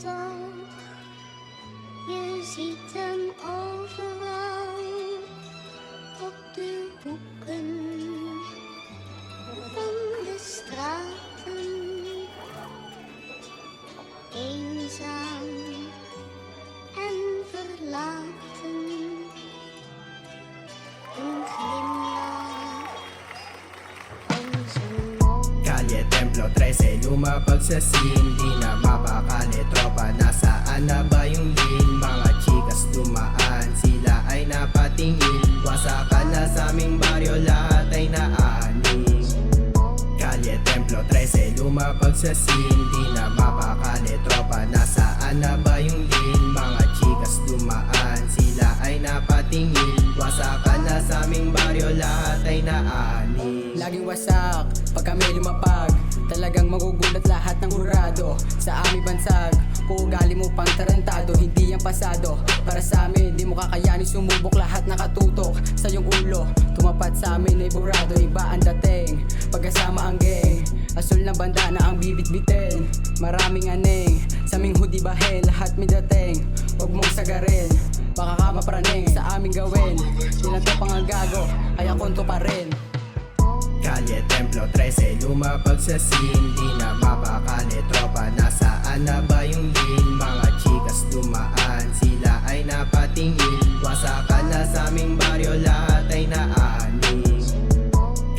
talk. You see them overal op de hoeken van de straten. Eenzaam en verlaten. Een glimlach van zijn mond. Kalye Templo 13, lumapag sa scene. Di na mapakali, tropa, nasaan na ba yung lin? Mga chikas dumaan, sila ay napatingin. Wasakan na sa aming baryo, lahat ay naaning. Kalye Templo 13, lumapag sa scene. Di na mapakali, tropa, nasaan na ba yung lin? Mga chikas dumaan, sila ay napatingin. Wasakan na sa aming baryo, lahat ay naaning. Laging wasak pag kami lumapag, talagang magugulat lahat ng hurado. Sa aming bansag, kung ugali mo pang tarantado, hindi yan pasado. Para sa amin, di mo kakayanin sumubok, lahat nakatutok sa iyong ulo. Tumapat sa amin ay burado, iba ang dating pagkasama ang gang. Asul na banda na ang bibit-bitin, maraming aneng. Sa aming hoodie bahel, lahat may dating. Huwag mong sagarin, baka ka mapraning sa aming gawin. Ilan to pang ang gago, ay akonto pa rin. Kalye Templo 13, lumapag sa scene. Di na mapakali, tropa, nasaan na ba yung lin? Mga chikas dumaan, sila ay napatingin. Wasakan na sa aming baryo, lahat ay naaning.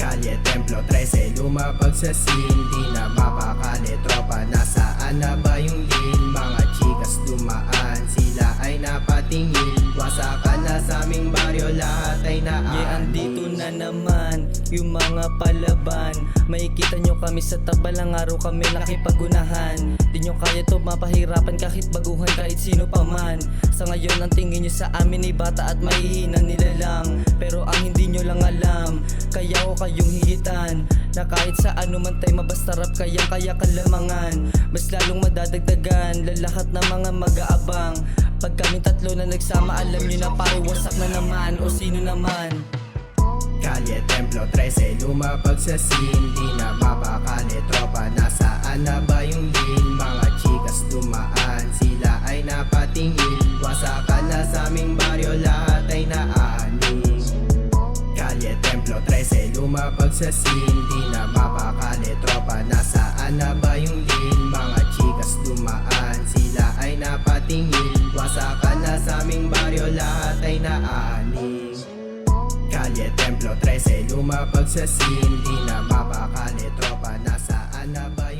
Kalye Templo 13, lumapag sa scene. Di na mapakali, tropa, nasaan na ba yung lin? Mga chikas dumaan, sila ay napatingin. Wasakan na sa aming baryo, lahat ay naaning. Andito na naman yung mga palaban. Makikita nyo kami sa tabalang araw, kami nakipagunahan. Di nyo kaya to mapahirapan kahit baguhan, kahit sino pa man. Sa ngayon ang tingin nyo sa amin ay bata at mahihina nila lang. Pero ang hindi nyo lang alam, kaya ko kayong hihitan, na kahit sa ano man tayo mabastarap, kaya kalamangan. Mas lalong madadagdagan, lalahat ng mga mag-aabang. Pag kami tatlo na nagsama, alam nyo na pare wasak na naman, o sino naman. Kalye Templo 13, lumapag sa scene. Di na mapakali, tropa, nasaan na ba yung lin? Mga chikas dumaan, sila ay napatingin. Wasakan na sa aming baryo, lahat ay naaning. Kalye Templo 13, lumapag sa scene. Di na mapakali, tropa, nasaan na ba yung lin? Mga chikas dumaan, sila ay napatingin. Wasakan na sa aming baryo, lahat ay naaning. Kalye Templo 13, lumapag sa scene. Di na mapakali, tropa, nasaan na ba